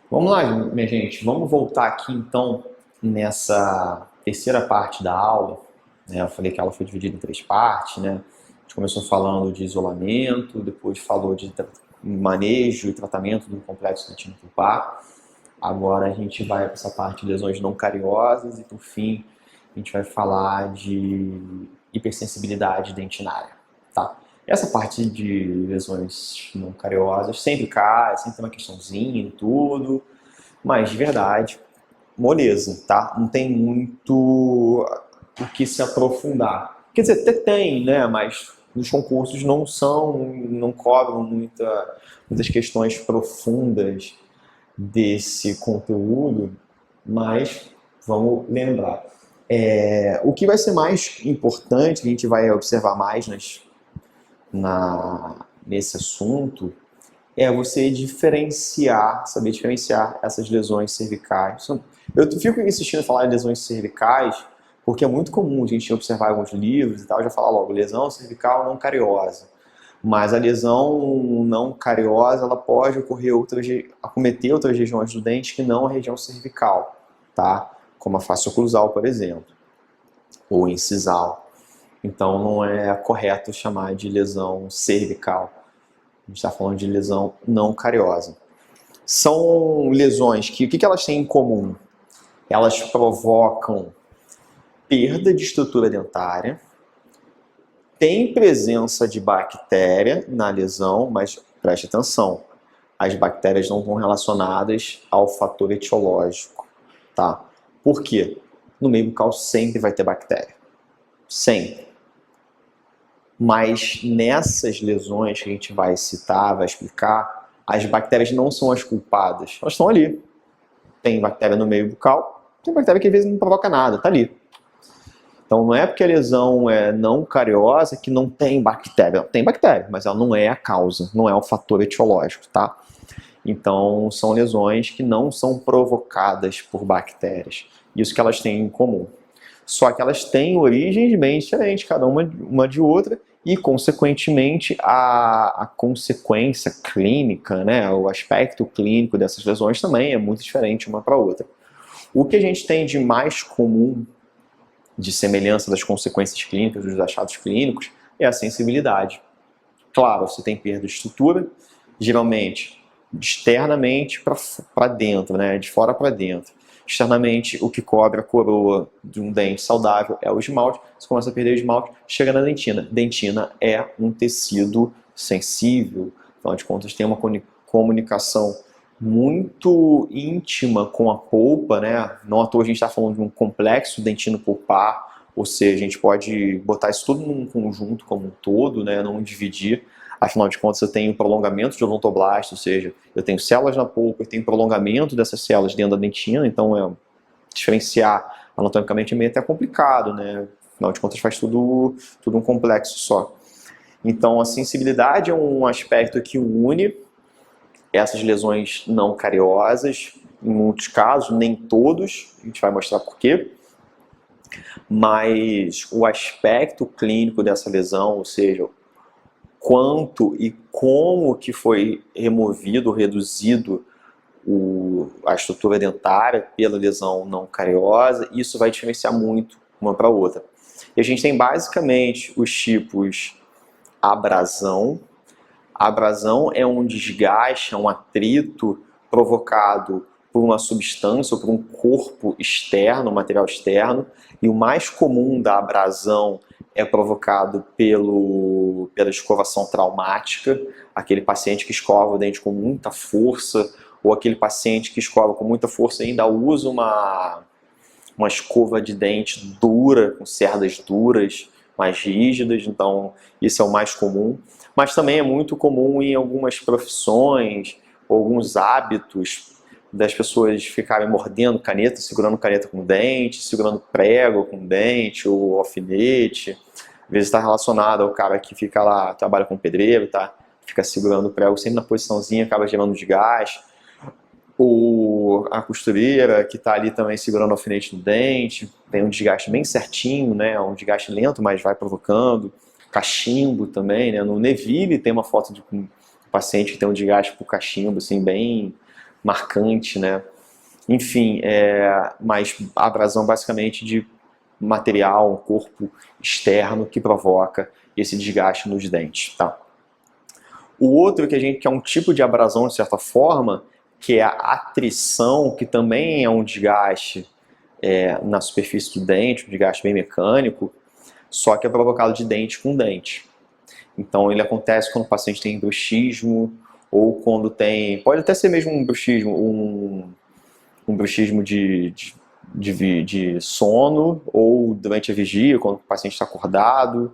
Vamos lá, minha gente. Vamos voltar aqui então nessa terceira parte da aula. Eu falei que ela foi dividida em três partes, né? A gente começou falando de isolamento, depois falou de manejo e tratamento do complexo retino-pulpar. Agora a gente vai para essa parte de lesões não cariosas e, por fim, a gente vai falar de hipersensibilidade dentinária, tá? Essa parte de lesões não cariosas sempre cai, sempre tem uma questãozinha e tudo, mas de verdade, moleza, tá? Não tem muito o que se aprofundar. Quer dizer, até tem, né? Mas os concursos não cobram muitas questões profundas desse conteúdo, mas vamos lembrar. O que vai ser mais importante, que a gente vai observar mais nesse assunto, é você saber diferenciar essas lesões cervicais. Eu fico insistindo em falar de lesões cervicais, porque é muito comum a gente observar alguns livros e tal, já falar logo, lesão cervical não cariosa. Mas a lesão não cariosa, ela pode acometer outras regiões do dente que não a região cervical, tá? Como a face oclusal, por exemplo, ou incisal. Então não é correto chamar de lesão cervical. A gente está falando de lesão não cariosa. São lesões que, o que elas têm em comum? Elas provocam perda de estrutura dentária, tem presença de bactéria na lesão, mas preste atenção, as bactérias não estão relacionadas ao fator etiológico, tá? Por quê? No meio bucal sempre vai ter bactéria, sempre. Mas nessas lesões que a gente vai citar, vai explicar, as bactérias não são as culpadas, elas estão ali. Tem bactéria no meio bucal, tem bactéria que às vezes não provoca nada, tá ali. Então não é porque a lesão é não cariosa que não tem bactéria. Tem bactéria, mas ela não é a causa, não é o fator etiológico, tá? Então são lesões que não são provocadas por bactérias. Isso que elas têm em comum. Só que elas têm origens bem diferentes, cada uma de outra, e consequentemente a consequência clínica, né, o aspecto clínico dessas lesões também é muito diferente uma para outra. O que a gente tem de mais comum de semelhança das consequências clínicas, dos achados clínicos, é a sensibilidade. Claro, você tem perda de estrutura, geralmente externamente para dentro, né? De fora para dentro. Externamente, o que cobre a coroa de um dente saudável é o esmalte. Você começa a perder o esmalte, chega na dentina. Dentina é um tecido sensível, afinal de contas, tem uma comunicação muito íntima com a polpa, né? Não à toa a gente está falando de um complexo dentino-pulpar, ou seja, a gente pode botar isso tudo num conjunto como um todo, né? Não dividir. Afinal de contas, eu tenho prolongamento de odontoblasto, ou seja, eu tenho células na polpa, eu tenho prolongamento dessas células dentro da dentina, então diferenciar anatomicamente é meio até complicado, né? Afinal de contas, faz tudo um complexo só. Então, a sensibilidade é um aspecto que une essas lesões não cariosas, em muitos casos, nem todos, a gente vai mostrar por quê, mas o aspecto clínico dessa lesão, ou seja, quanto e como que foi removido, reduzido a estrutura dentária pela lesão não cariosa, isso vai diferenciar muito uma para outra. E a gente tem basicamente os tipos abrasão. A abrasão é um desgaste, é um atrito provocado por uma substância ou por um corpo externo, um material externo, e o mais comum da abrasão é provocado pela escovação traumática, aquele paciente que escova o dente com muita força, ou aquele paciente que escova com muita força e ainda usa uma escova de dente dura, com cerdas duras, mais rígidas, então isso é o mais comum. Mas também é muito comum em algumas profissões, alguns hábitos das pessoas ficarem mordendo caneta, segurando caneta com dente, segurando prego com dente, ou alfinete. Às vezes está relacionado ao cara que fica lá, trabalha com pedreiro, tá? Fica segurando o prego sempre na posiçãozinha, acaba gerando desgaste. A costureira que está ali também segurando o alfinete no dente, tem um desgaste bem certinho, né? Um desgaste lento, mas vai provocando. Cachimbo também, né? No Neville tem uma foto de um paciente que tem um desgaste por cachimbo, assim, bem marcante, né? Enfim, mas abrasão basicamente de material, um corpo externo que provoca esse desgaste nos dentes, tá? O outro que é um tipo de abrasão de certa forma, que é a atrição, que também é um desgaste na superfície do dente, um desgaste bem mecânico, só que é provocado de dente com dente. Então ele acontece quando o paciente tem bruxismo, ou quando tem, pode até ser mesmo um bruxismo, um bruxismo de sono, ou durante a vigia, quando o paciente está acordado,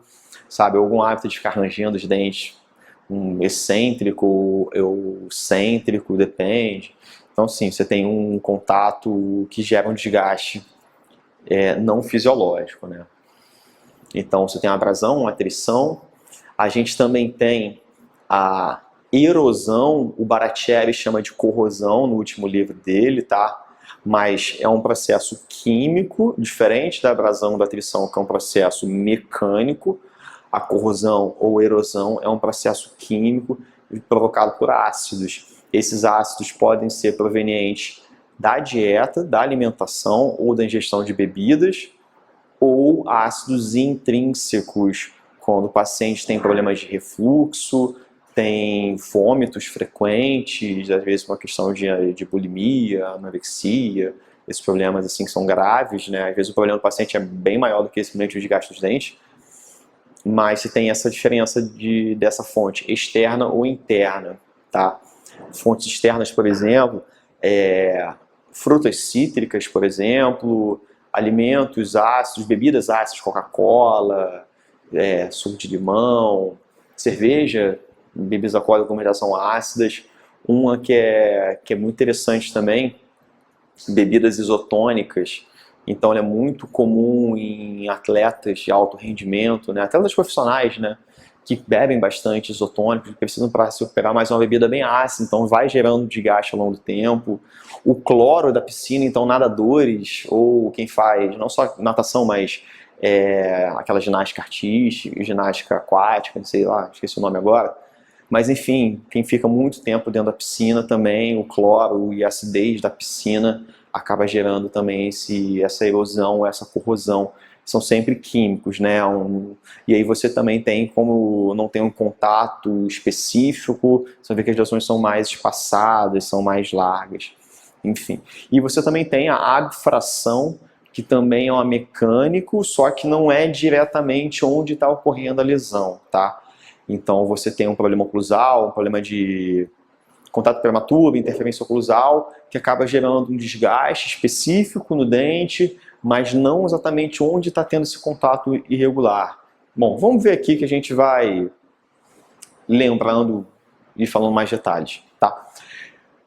sabe, algum hábito de ficar rangendo os dentes, um excêntrico ou cêntrico, depende. Então, sim, você tem um contato que gera um desgaste não fisiológico, né? Então, você tem a abrasão, a atrição. A gente também tem a erosão, o Baratieri chama de corrosão no último livro dele, tá? Mas é um processo químico, diferente da abrasão, da atrição, que é um processo mecânico. A corrosão ou erosão é um processo químico provocado por ácidos. Esses ácidos podem ser provenientes da dieta, da alimentação ou da ingestão de bebidas, ou ácidos intrínsecos, quando o paciente tem problemas de refluxo, tem vômitos frequentes, às vezes uma questão de bulimia, anorexia, esses problemas assim são graves, né? Às vezes o problema do paciente é bem maior do que simplesmente o desgaste dos dentes, mas se tem essa diferença dessa fonte externa ou interna, tá? Fontes externas, por exemplo, frutas cítricas, por exemplo, alimentos ácidos, bebidas ácidas, Coca-Cola, suco de limão, cerveja, bebidas alcoólicas como já são ácidas. Uma que é muito interessante também, bebidas isotônicas. Então, é muito comum em atletas de alto rendimento, né? Atletas profissionais, né? Que bebem bastante isotônicos, que precisam para se recuperar mais uma bebida bem ácida, então vai gerando desgaste ao longo do tempo. O cloro da piscina, então nadadores, ou quem faz, não só natação, mas aquela ginástica artística, ginástica aquática, não sei lá, esqueci o nome agora. Mas enfim, quem fica muito tempo dentro da piscina também, o cloro e a acidez da piscina acaba gerando também essa erosão, essa corrosão. São sempre químicos, né? E aí você também tem, como não tem um contato específico, você vê que as lesões são mais espaçadas, são mais largas, enfim. E você também tem a abfração, que também é um mecânico, só que não é diretamente onde está ocorrendo a lesão, tá? Então você tem um problema oclusal, um problema de contato prematuro, interferência oclusal, que acaba gerando um desgaste específico no dente, mas não exatamente onde está tendo esse contato irregular. Bom, vamos ver aqui que a gente vai lembrando e falando mais detalhes, tá?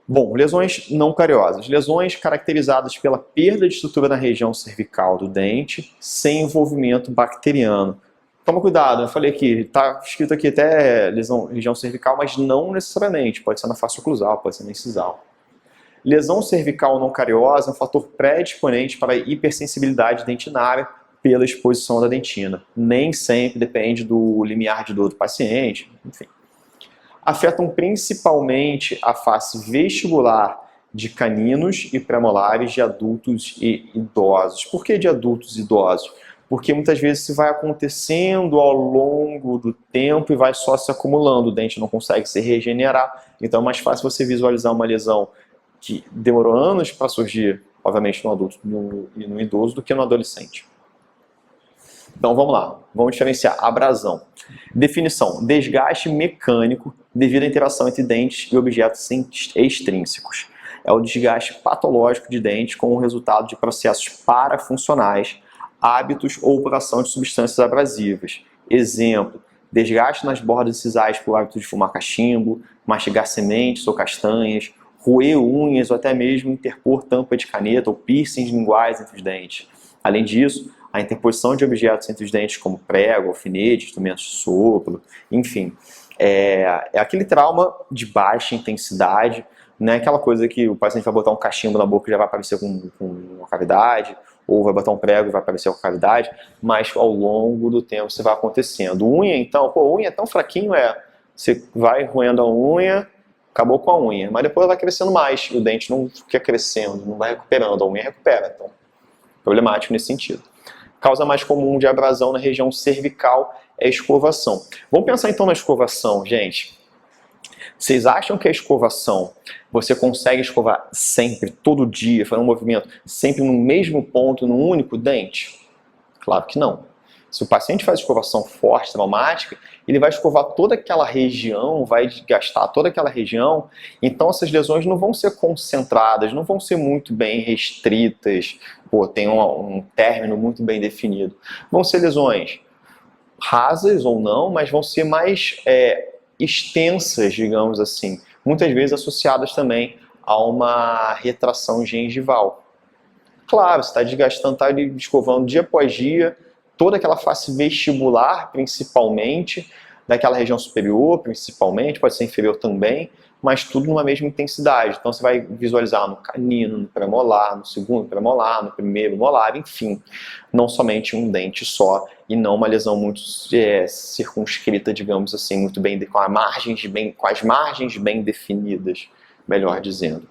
Bom, lesões não cariosas. Lesões caracterizadas pela perda de estrutura na região cervical do dente, sem envolvimento bacteriano. Toma cuidado, eu falei aqui, está escrito aqui até lesão, região cervical, mas não necessariamente, pode ser na face oclusal, pode ser na incisal. Lesão cervical não cariosa é um fator predisponente para a hipersensibilidade dentinária pela exposição da dentina. Nem sempre depende do limiar de dor do paciente, enfim. Afetam principalmente a face vestibular de caninos e premolares de adultos e idosos. Por que de adultos e idosos? Porque muitas vezes isso vai acontecendo ao longo do tempo e vai só se acumulando, o dente não consegue se regenerar, então é mais fácil você visualizar uma lesão que demorou anos para surgir, obviamente no adulto e no idoso, do que no adolescente. Então vamos lá, vamos diferenciar abrasão. Definição: desgaste mecânico devido à interação entre dentes e objetos extrínsecos. É o desgaste patológico de dentes como resultado de processos parafuncionais, hábitos ou por ação de substâncias abrasivas. Exemplo: desgaste nas bordas incisais por hábito de fumar cachimbo, mastigar sementes ou castanhas, roer unhas ou até mesmo interpor tampa de caneta ou piercings linguais entre os dentes. Além disso, a interposição de objetos entre os dentes como prego, alfinete, instrumentos de sopro, enfim. É aquele trauma de baixa intensidade, não é aquela coisa que o paciente vai botar um cachimbo na boca e já vai aparecer com uma cavidade, ou vai botar um prego e vai aparecer com cavidade, mas ao longo do tempo isso vai acontecendo. Unha, então, unha é tão fraquinho, você vai roendo a unha, acabou com a unha, mas depois vai crescendo mais, e o dente não fica crescendo, não vai recuperando, a unha recupera, então problemático nesse sentido. Causa mais comum de abrasão na região cervical é a escovação. Vamos pensar então na escovação, gente. Vocês acham que a escovação, você consegue escovar sempre, todo dia, fazer um movimento, sempre no mesmo ponto, num único dente? Claro que não. Se o paciente faz escovação forte, traumática, ele vai escovar toda aquela região, vai desgastar toda aquela região, então essas lesões não vão ser concentradas, não vão ser muito bem restritas, tem um término muito bem definido. Vão ser lesões rasas ou não, mas vão ser mais extensas, digamos assim, muitas vezes associadas também a uma retração gengival. Claro, você está desgastando, está escovando dia após dia, toda aquela face vestibular, principalmente, daquela região superior, principalmente, pode ser inferior também, mas tudo numa mesma intensidade. Então você vai visualizar no canino, no premolar, no segundo premolar, no primeiro molar, enfim, não somente um dente só e não uma lesão muito circunscrita, digamos assim, muito bem, com as margens bem definidas, melhor dizendo.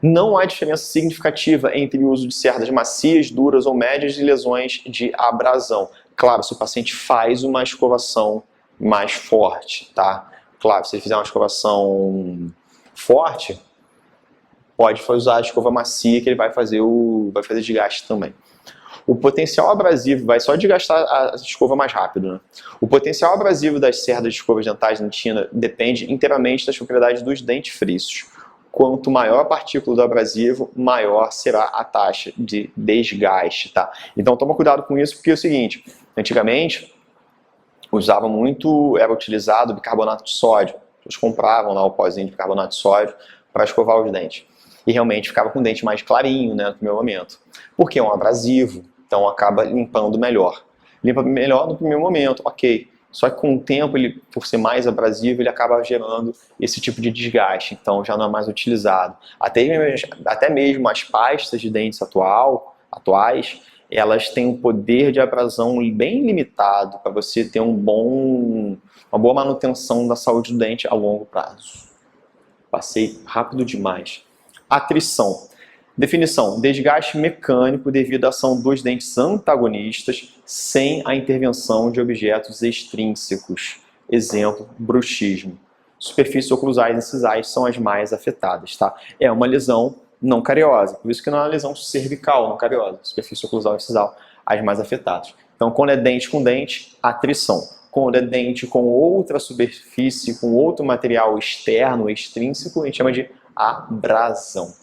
Não há diferença significativa entre o uso de cerdas macias, duras ou médias e lesões de abrasão. Claro, se o paciente faz uma escovação mais forte, tá? Claro, se ele fizer uma escovação forte, pode usar a escova macia que ele vai fazer desgaste também. O potencial abrasivo vai só desgastar a escova mais rápido, né? O potencial abrasivo das cerdas de escovas dentais dentina depende inteiramente das propriedades dos dentifrícios. Quanto maior a partícula do abrasivo, maior será a taxa de desgaste, tá? Então toma cuidado com isso, porque é o seguinte, antigamente era utilizado bicarbonato de sódio. Eles compravam lá o pozinho de bicarbonato de sódio para escovar os dentes. E realmente ficava com o dente mais clarinho, né, no primeiro momento. Porque é um abrasivo, então acaba limpando melhor. Limpa melhor no primeiro momento, ok. Só que com o tempo, por ser mais abrasivo, ele acaba gerando esse tipo de desgaste, então já não é mais utilizado. Até mesmo as pastas de dentes atuais, elas têm um poder de abrasão bem limitado para você ter uma boa manutenção da saúde do dente a longo prazo. Passei rápido demais. Atrição. Definição: desgaste mecânico devido à ação dos dentes antagonistas sem a intervenção de objetos extrínsecos. Exemplo, bruxismo. Superfícies oclusais e incisais são as mais afetadas, tá? É uma lesão não cariosa, por isso que não é uma lesão cervical não cariosa. Superfície oclusal e incisal, as mais afetadas. Então, quando é dente com dente, atrição. Quando é dente com outra superfície, com outro material externo, extrínseco, a gente chama de abrasão.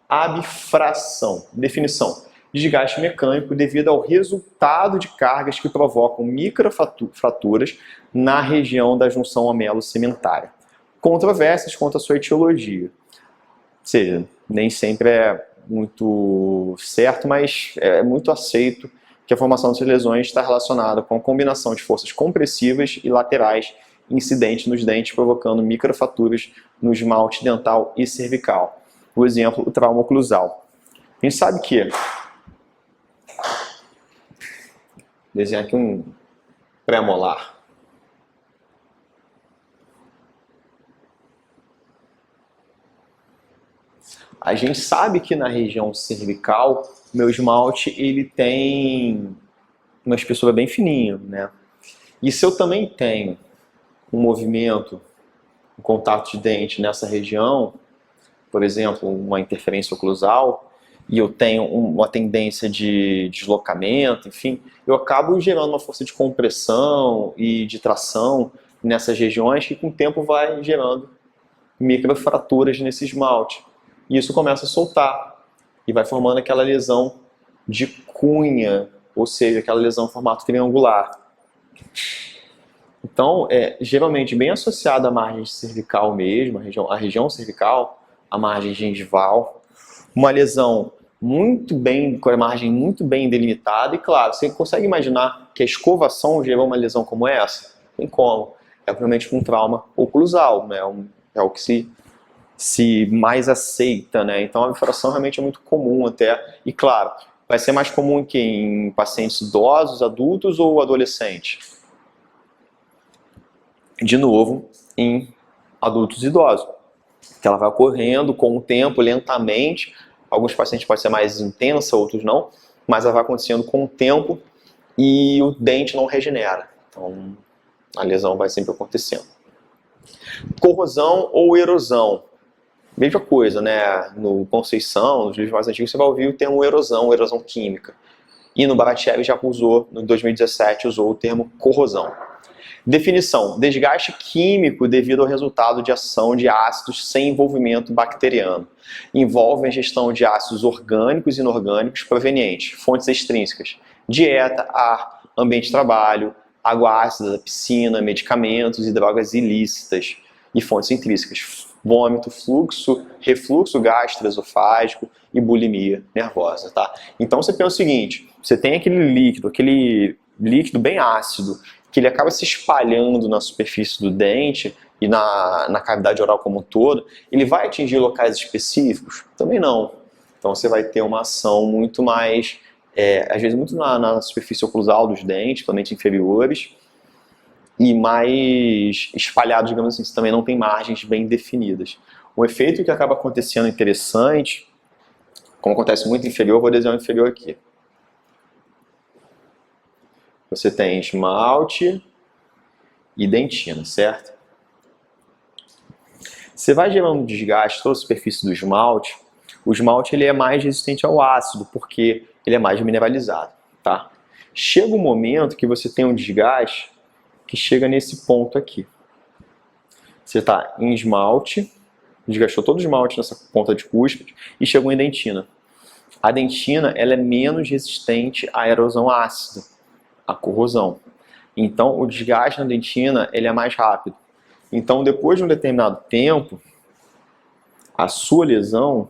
Abfração. Definição: desgaste mecânico devido ao resultado de cargas que provocam microfraturas na região da junção amelo-cementária. Controvérsias quanto à sua etiologia. Ou seja, nem sempre é muito certo, mas é muito aceito que a formação dessas lesões está relacionada com a combinação de forças compressivas e laterais incidentes nos dentes, provocando microfraturas no esmalte dental e cervical. Por exemplo, o trauma oclusal. A gente sabe que... Desenhar aqui um pré-molar. A gente sabe que na região cervical, o meu esmalte ele tem uma espessura bem fininha, né? E se eu também tenho um movimento, um contato de dente nessa região, por exemplo, uma interferência oclusal, e eu tenho uma tendência de deslocamento, enfim, eu acabo gerando uma força de compressão e de tração nessas regiões que com o tempo vai gerando microfraturas nesse esmalte. E isso começa a soltar e vai formando aquela lesão de cunha, ou seja, aquela lesão em formato triangular. Então, geralmente bem associado à margem cervical mesmo, a região cervical, a margem gengival, uma lesão com a margem muito bem delimitada, e claro, você consegue imaginar que a escovação gerou uma lesão como essa? Tem como. É provavelmente um trauma oclusal, né? É o que se mais aceita, né? Então a bifração realmente é muito comum até, e claro, vai ser mais comum que em pacientes idosos, adultos ou adolescentes? De novo, em adultos e idosos, que ela vai ocorrendo com o tempo, lentamente. Alguns pacientes pode ser mais intensa, outros não, mas ela vai acontecendo com o tempo e o dente não regenera. Então, a lesão vai sempre acontecendo. Corrosão ou erosão. Mesma coisa, né? No Conceição, nos livros mais antigos, você vai ouvir o termo erosão, erosão química. E no Baratchev já usou, no 2017, usou o termo corrosão. Definição: desgaste químico devido ao resultado de ação de ácidos sem envolvimento bacteriano. Envolve a ingestão de ácidos orgânicos e inorgânicos provenientes, fontes extrínsecas, dieta, ar, ambiente de trabalho, água ácida da piscina, medicamentos e drogas ilícitas, e fontes intrínsecas, vômito, fluxo, refluxo gastroesofágico e bulimia nervosa, tá? Então você pensa o seguinte, você tem aquele líquido bem ácido, que ele acaba se espalhando na superfície do dente e na cavidade oral como um todo, ele vai atingir locais específicos? Também não. Então você vai ter uma ação muito mais, às vezes muito na superfície oclusal dos dentes, principalmente inferiores, e mais espalhado, digamos assim, você também não tem margens bem definidas. Um efeito que acaba acontecendo interessante, como acontece muito inferior, vou desenhar o inferior aqui. Você tem esmalte e dentina, certo? Você vai gerando desgaste toda a superfície do esmalte. O esmalte ele é mais resistente ao ácido, porque ele é mais mineralizado, tá? Chega um momento que você tem um desgaste que chega nesse ponto aqui. Você está em esmalte, desgastou todo o esmalte nessa ponta de cúspide e chegou em dentina. A dentina ela é menos resistente à erosão ácida, à corrosão. Então, o desgaste na dentina ele é mais rápido. Então, depois de um determinado tempo, a sua lesão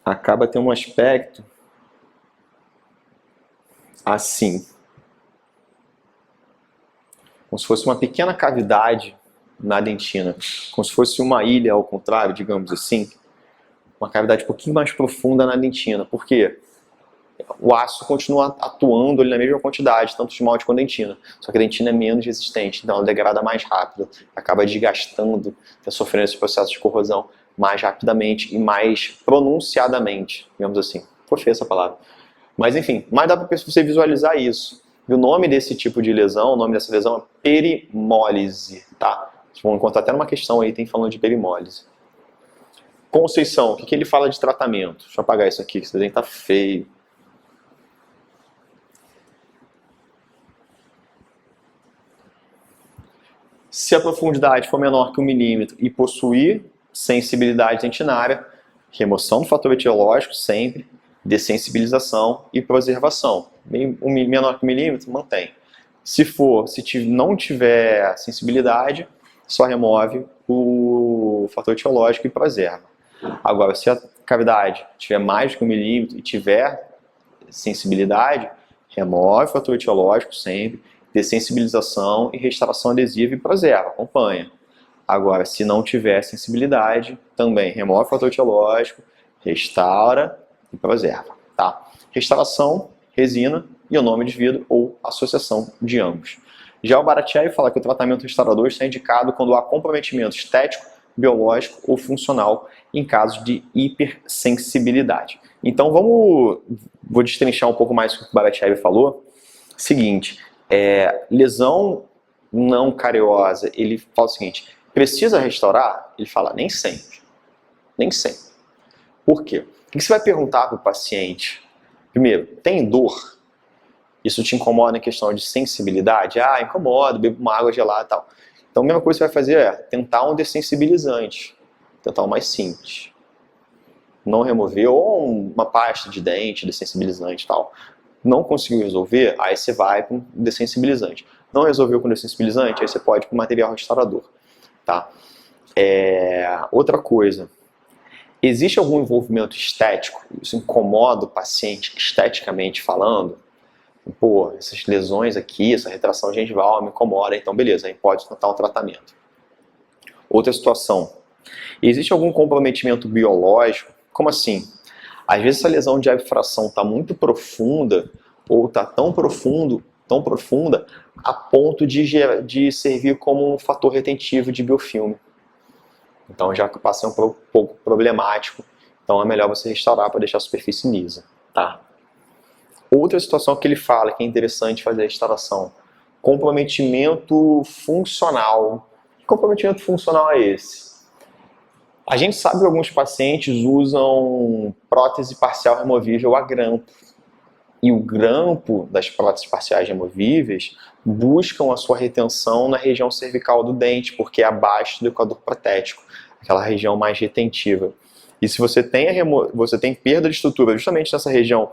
acaba tendo um aspecto assim. Como se fosse uma pequena cavidade na dentina. Como se fosse uma ilha, ao contrário, digamos assim. Uma cavidade um pouquinho mais profunda na dentina. Por quê? O ácido continua atuando ali na mesma quantidade, tanto esmalte quanto dentina. Só que a dentina é menos resistente, então ela degrada mais rápido, acaba desgastando, sofrendo esse processo de corrosão mais rapidamente e mais pronunciadamente, digamos assim. Foi feia essa palavra. Mas enfim, mas dá para você visualizar isso. E o nome desse tipo de lesão, o nome dessa lesão é perimólise, tá? Vocês vão encontrar até numa questão aí, tem falando de perimólise. Conceição, o que ele fala de tratamento? Deixa eu apagar isso aqui, que esse desenho tá feio. Se a profundidade for menor que 1 milímetro e possuir sensibilidade dentinária, remoção do fator etiológico sempre, dessensibilização e preservação. Menor que 1 milímetro, mantém. Se não tiver sensibilidade, só remove o fator etiológico e preserva. Agora, se a cavidade tiver mais do que 1 milímetro e tiver sensibilidade, remove o fator etiológico sempre, dessensibilização e restauração adesiva e preserva, acompanha. Agora, se não tiver sensibilidade, também remove o fator etiológico, restaura e preserva, tá? Restauração, resina, ionômero de vidro ou associação de ambos. Já o Baratchev fala que o tratamento restaurador está indicado quando há comprometimento estético, biológico ou funcional em casos de hipersensibilidade. Então vou destrinchar um pouco mais o que o Baratchev falou. Seguinte, lesão não cariosa, ele fala o seguinte, precisa restaurar? Ele fala, nem sempre. Nem sempre. Por quê? O que você vai perguntar para o paciente? Primeiro, tem dor? Isso te incomoda em questão de sensibilidade? Ah, incomoda, bebo uma água gelada e tal. Então a mesma coisa que você vai fazer é tentar um dessensibilizante. Tentar um mais simples. Não remover, ou uma pasta de dente, dessensibilizante e tal. Não conseguiu resolver, aí você vai para um dessensibilizante. Não resolveu com dessensibilizante, aí você pode ir para o material restaurador. Tá? Outra coisa, existe algum envolvimento estético? Isso incomoda o paciente esteticamente falando? Pô, essas lesões aqui, essa retração gengival me incomoda, então beleza, aí pode tentar um tratamento. Outra situação, existe algum comprometimento biológico? Como assim? Às vezes essa lesão de abfração está muito profunda ou está tão profundo tão profunda a ponto de servir como um fator retentivo de biofilme. Então já passa a ser um pouco problemático, então é melhor você restaurar para deixar a superfície lisa, tá? Outra situação que ele fala que é interessante fazer a restauração, comprometimento funcional. Que comprometimento funcional é esse? A gente sabe que alguns pacientes usam prótese parcial removível a grampo. E o grampo das próteses parciais removíveis buscam a sua retenção na região cervical do dente, porque é abaixo do equador protético, aquela região mais retentiva. E se você tem perda de estrutura justamente nessa região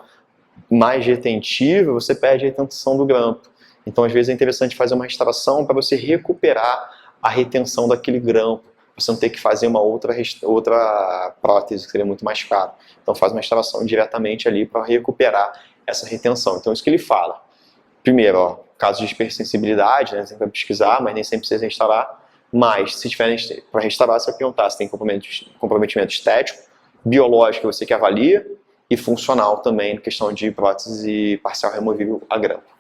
mais retentiva, você perde a retenção do grampo. Então, às vezes, é interessante fazer uma restauração para você recuperar a retenção daquele grampo, para você não ter que fazer uma outra prótese, que seria muito mais caro. Então, faz uma restauração diretamente ali para recuperar essa retenção. Então, isso que ele fala. Primeiro, ó, caso de hipersensibilidade, né, você vai pesquisar, mas nem sempre precisa restaurar. Mas, se tiver para restaurar, você vai perguntar se tem comprometimento estético, biológico, você que avalia, e funcional também, na questão de prótese parcial removível a grampo.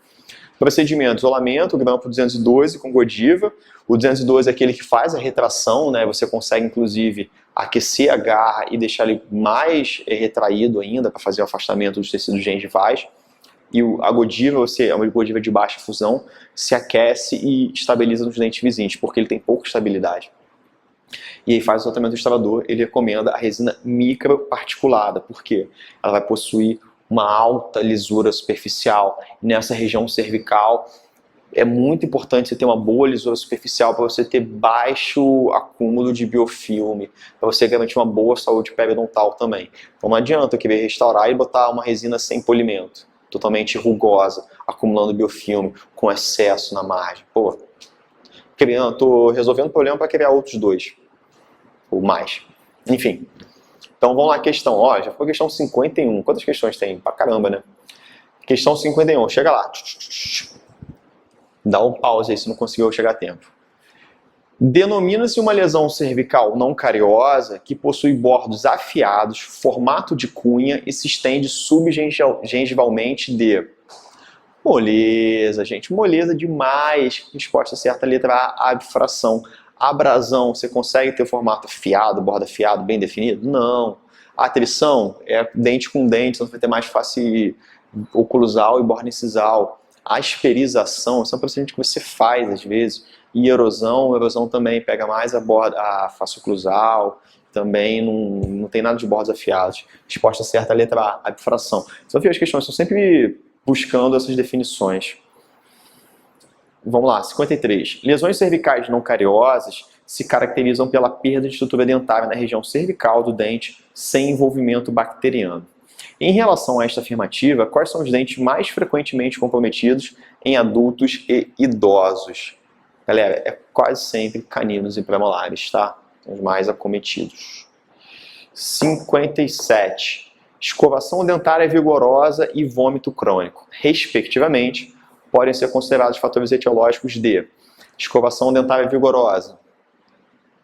Procedimento, isolamento, grampo 212 com Godiva. O 212 é aquele que faz a retração, né? Você consegue, inclusive, aquecer a garra e deixar ele mais retraído ainda para fazer o afastamento dos tecidos gengivais. E a Godiva, é uma Godiva de baixa fusão, se aquece e estabiliza nos dentes vizinhos, porque ele tem pouca estabilidade. E aí faz o tratamento do restaurador, ele recomenda a resina microparticulada, porque ela vai possuir uma alta lisura superficial. Nessa região cervical é muito importante você ter uma boa lisura superficial para você ter baixo acúmulo de biofilme, para você garantir uma boa saúde periodontal também. Então não adianta eu querer restaurar e botar uma resina sem polimento, totalmente rugosa, acumulando biofilme, com excesso na margem. Pô, estou resolvendo o problema para criar outros dois, ou mais. Enfim. Então vamos lá, questão. Ó, já foi questão 51. Quantas questões tem? Pra caramba, né? Questão 51. Chega lá. Dá um pause aí se não conseguiu chegar a tempo. Denomina-se uma lesão cervical não cariosa que possui bordos afiados, formato de cunha e se estende subgengivalmente de... Moleza, gente. Moleza demais. Resposta certa, letra A, abfração. Abrasão, você consegue ter o formato afiado, borda afiado, bem definido? Não. Atrição é dente com dente, então você vai ter mais face oclusal e borda incisal. Asperização, isso é um procedimento que você faz às vezes. E erosão também pega mais a face oclusal, também não tem nada de bordos afiados. Resposta certa, letra A, abfração. Só que as questões estão sempre buscando essas definições. Vamos lá, 53. Lesões cervicais não cariosas se caracterizam pela perda de estrutura dentária na região cervical do dente sem envolvimento bacteriano. Em relação a esta afirmativa, quais são os dentes mais frequentemente comprometidos em adultos e idosos? Galera, é quase sempre caninos e premolares, tá? Os mais acometidos. 57. Escovação dentária vigorosa e vômito crônico, respectivamente, podem ser considerados fatores etiológicos de escovação dentária vigorosa.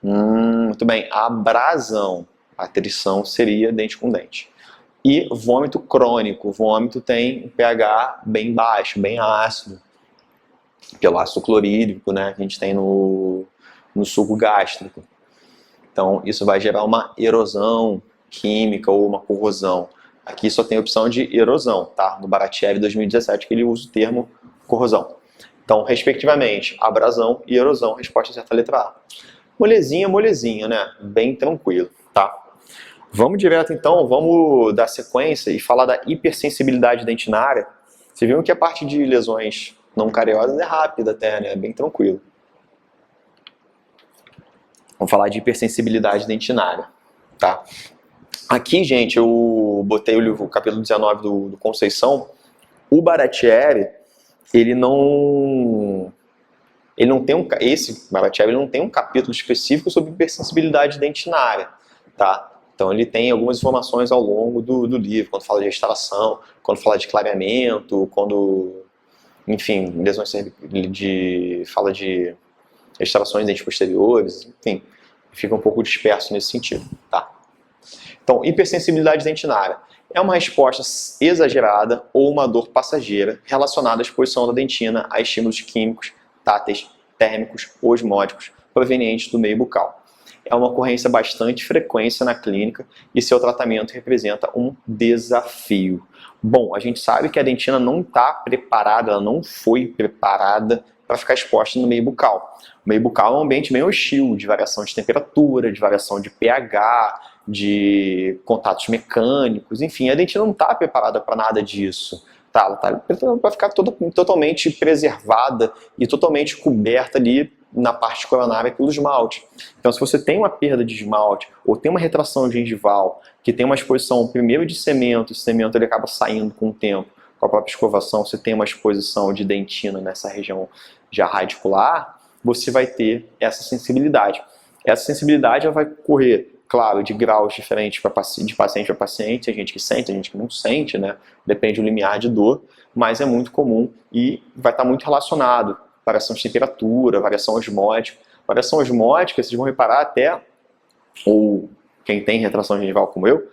Muito bem. Abrasão. A atrição seria dente com dente. E vômito crônico. O vômito tem um pH bem baixo, bem ácido. Pelo ácido clorídrico, né, que a gente tem no suco gástrico. Então, isso vai gerar uma erosão química ou uma corrosão. Aqui só tem a opção de erosão, tá? No Baratiev 2017 que ele usa o termo corrosão. Então, respectivamente, abrasão e erosão, resposta certa, letra A. Molezinha, né? Bem tranquilo, tá? Vamos direto então, vamos dar sequência e falar da hipersensibilidade dentinária. Vocês viram que a parte de lesões não cariosas é rápida até, né? Bem tranquilo. Vamos falar de hipersensibilidade dentinária, tá? Aqui, gente, eu botei o capítulo 19 do Conceição. O Baratiev, ele não tem esse Baratiev, ele não tem um capítulo específico sobre hipersensibilidade dentinária, tá? Então ele tem algumas informações ao longo do livro, quando fala de restauração, quando fala de clareamento, quando, enfim, lesões fala de restaurações de dentes posteriores, enfim, fica um pouco disperso nesse sentido, tá? Então, hipersensibilidade dentinária é uma resposta exagerada ou uma dor passageira relacionada à exposição da dentina a estímulos químicos, táteis, térmicos ou osmóticos provenientes do meio bucal. É uma ocorrência bastante frequente na clínica e seu tratamento representa um desafio. Bom, a gente sabe que a dentina não está preparada, ela não foi preparada para ficar exposta no meio bucal. O meio bucal é um ambiente meio hostil, de variação de temperatura, de variação de pH, de contatos mecânicos, enfim, a dentina não está preparada para nada disso. Tá, ela está preparada para ficar totalmente preservada e totalmente coberta ali na parte coronária pelo esmalte. Então, se você tem uma perda de esmalte ou tem uma retração gengival, que tem uma exposição primeiro de cemento, esse cemento ele acaba saindo com o tempo, com a própria escovação, você tem uma exposição de dentina nessa região já radicular, você vai ter essa sensibilidade. Essa sensibilidade ela vai correr, claro, de graus diferentes de paciente para paciente, tem gente que sente, tem gente que não sente, né? Depende do limiar de dor, mas é muito comum e vai estar muito relacionado. Variação de temperatura, variação osmótica. Variação osmótica, vocês vão reparar até, ou quem tem retração gengival como eu,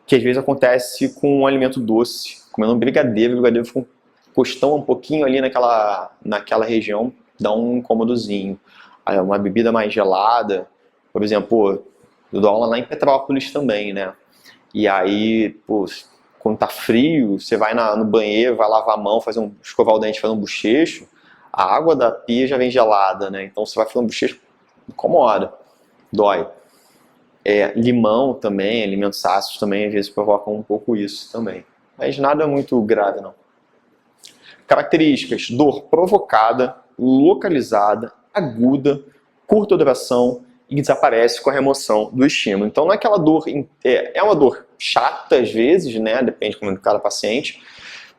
que às vezes acontece com um alimento doce, comendo um brigadeiro, o brigadeiro fica encostando um pouquinho ali naquela região, dá um incômodozinho. Aí, uma bebida mais gelada, por exemplo, eu dou aula lá em Petrópolis também, né? E aí, pô, quando tá frio, você vai no banheiro, vai lavar a mão, escovar o dente, fazer um bochecho, a água da pia já vem gelada, né? Então você vai fazer um bochecho, incomoda, dói. Limão também, alimentos ácidos também, às vezes provocam um pouco isso também. Mas nada muito grave, não. Características: dor provocada, localizada, aguda, curta duração e desaparece com a remoção do estímulo. Então não é aquela dor, é uma dor chata às vezes, né? Depende de cada paciente.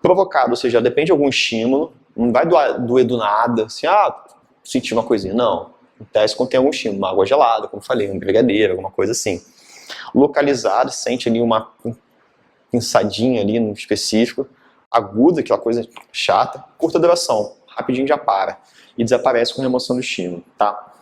Provocado, ou seja, depende de algum estímulo, não vai doer do nada, assim, senti uma coisinha. Não, acontece quando tem algum estímulo, uma água gelada, como falei, um brigadeiro, alguma coisa assim. Localizado, sente ali uma pinçadinha ali no específico. Aguda, aquela coisa chata. Curta duração, rapidinho já para. E desaparece com remoção do estímulo, tá?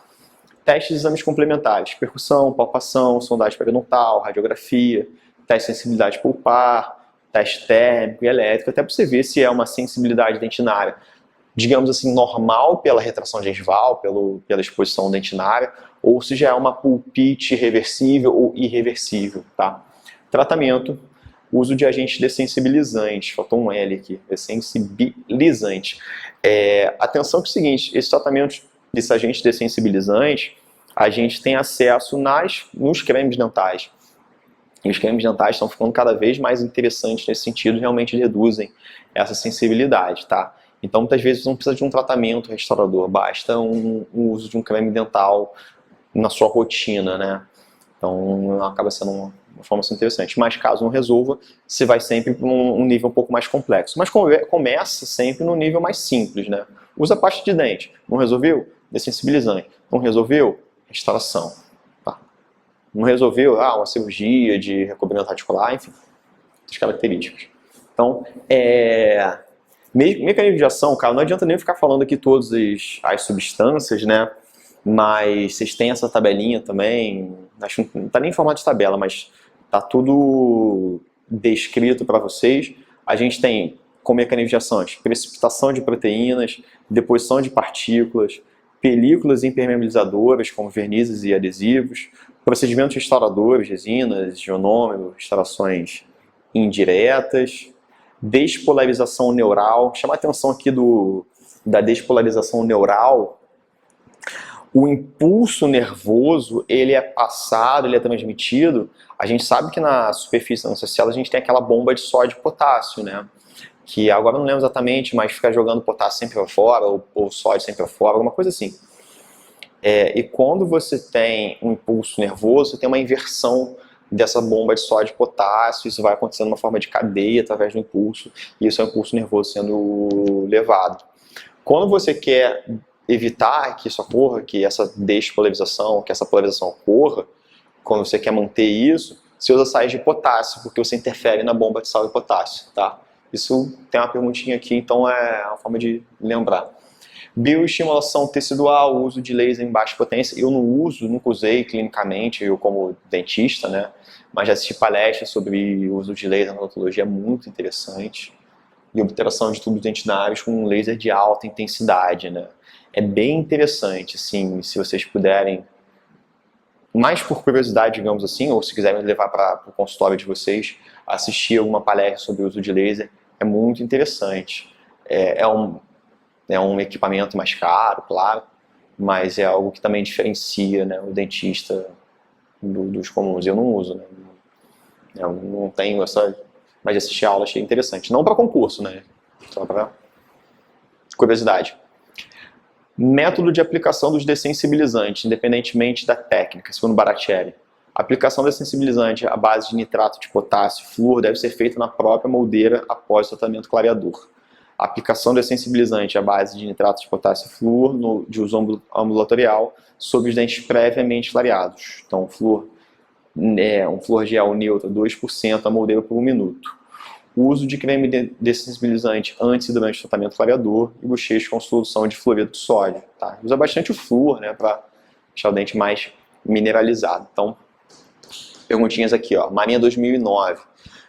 Testes de exames complementares: percussão, palpação, sondagem periodontal, radiografia, teste de sensibilidade pulpar, teste térmico e elétrico, até para você ver se é uma sensibilidade dentinária, digamos assim, normal pela retração gengival, pela exposição dentinária, ou se já é uma pulpite reversível ou irreversível, tá? Tratamento: uso de agentes dessensibilizantes, faltou um L aqui, dessensibilizante. Atenção que é o seguinte, esses tratamentos desses agentes dessensibilizantes, a gente tem acesso nos cremes dentais. E os cremes dentais estão ficando cada vez mais interessantes nesse sentido, realmente reduzem essa sensibilidade, tá? Então, muitas vezes não precisa de um tratamento restaurador, basta o uso de um creme dental na sua rotina, né? Então, acaba sendo uma informação interessante. Mas, caso não resolva, você vai sempre para um nível um pouco mais complexo. Mas começa sempre no nível mais simples, né? Usa pasta de dente. Não resolveu? Dessensibilizante. Não resolveu? Restauração. Não resolveu, uma cirurgia de recobrimento radicular, enfim, as características. Então, mecanismo de ação, cara, não adianta nem ficar falando aqui todas as substâncias, né? Mas vocês têm essa tabelinha também, acho que não está nem em formato de tabela, mas está tudo descrito para vocês. A gente tem como mecanismo de ações precipitação de proteínas, deposição de partículas, películas impermeabilizadoras, como vernizes e adesivos, procedimentos restauradores, resinas, ionômero, restaurações indiretas, despolarização neural. Chama a atenção aqui da despolarização neural. O impulso nervoso, ele é passado, ele é transmitido. A gente sabe que na superfície da nossa célula a gente tem aquela bomba de sódio e potássio, né? Que agora não lembro exatamente, mas fica jogando potássio sempre para fora, ou sódio sempre para fora, alguma coisa assim. E quando você tem um impulso nervoso, você tem uma inversão dessa bomba de sódio e potássio, isso vai acontecendo de uma forma de cadeia através do impulso, e isso é o impulso nervoso sendo levado. Quando você quer evitar que isso ocorra, que essa despolarização, que essa polarização ocorra, quando você quer manter isso, você usa sais de potássio, porque você interfere na bomba de sal e potássio, tá? Isso tem uma perguntinha aqui, então é uma forma de lembrar. Bioestimulação tecidual, uso de laser em baixa potência. Eu não uso, nunca usei clinicamente, eu como dentista, né? Mas já assisti palestras sobre o uso de laser na odontologia, é muito interessante. E obturação de tubos dentinários com um laser de alta intensidade, né? É bem interessante, assim, se vocês puderem, mais por curiosidade, digamos assim, ou se quiserem levar para o consultório de vocês, assistir alguma palestra sobre o uso de laser, é muito interessante. É um equipamento mais caro, claro, mas é algo que também diferencia, né, o dentista dos comuns. Eu não uso, né? Eu não tenho essa... Mas assistir a aula achei interessante. Não para concurso, né? Só para curiosidade. Método de aplicação dos dessensibilizantes, independentemente da técnica, segundo Baratieri. A aplicação dessensibilizante à base de nitrato de potássio e flúor deve ser feita na própria moldeira após o tratamento clareador. A aplicação dessensibilizante à base de nitrato de potássio e flúor de uso ambulatorial sobre os dentes previamente clareados. Então, um flúor gel neutro, 2% a moldeira por 1 minuto. O uso de creme dessensibilizante antes e durante o tratamento clareador e bochecho com solução de fluoreto de sódio. Tá? Usa bastante o flúor, né, para deixar o dente mais mineralizado. Então, perguntinhas aqui, ó. Marinha 2009.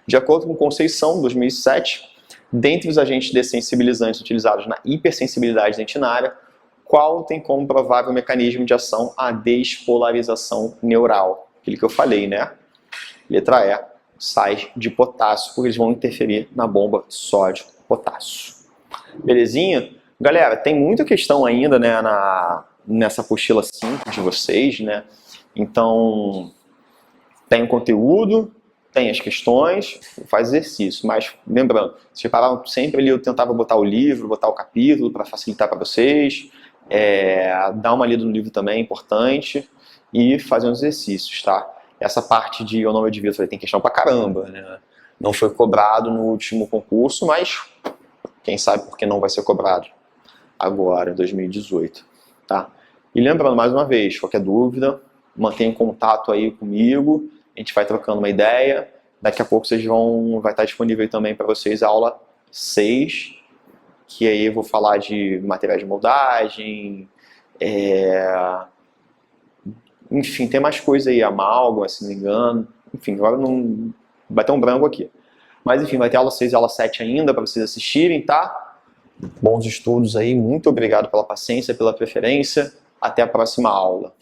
De acordo com Conceição, 2007, dentre os agentes dessensibilizantes utilizados na hipersensibilidade dentinária, qual tem como provável mecanismo de ação a despolarização neural? Aquilo que eu falei, né? Letra E, sais de potássio, porque eles vão interferir na bomba sódio-potássio. Belezinha? Galera, tem muita questão ainda, né, nessa apostila 5 de vocês, né? Então, tem o conteúdo, tem as questões, faz exercício. Mas, lembrando, vocês paravam sempre ali, eu tentava botar o livro, botar o capítulo para facilitar para vocês. Dar uma lida no livro também é importante. E fazer uns exercícios, tá? Essa parte de eu não me divirto tem questão pra caramba, né? Não foi cobrado no último concurso, mas quem sabe porque não vai ser cobrado agora, em 2018, tá? E lembrando, mais uma vez, qualquer dúvida, mantenha contato aí comigo, a gente vai trocando uma ideia, daqui a pouco vai estar disponível também para vocês a aula 6, que aí eu vou falar de materiais de moldagem, enfim, tem mais coisa aí, amálgama, se não me engano. Enfim, agora não vai ter um branco aqui. Mas enfim, vai ter aula 6 e aula 7 ainda para vocês assistirem, tá? Bons estudos aí, muito obrigado pela paciência, pela preferência. Até a próxima aula.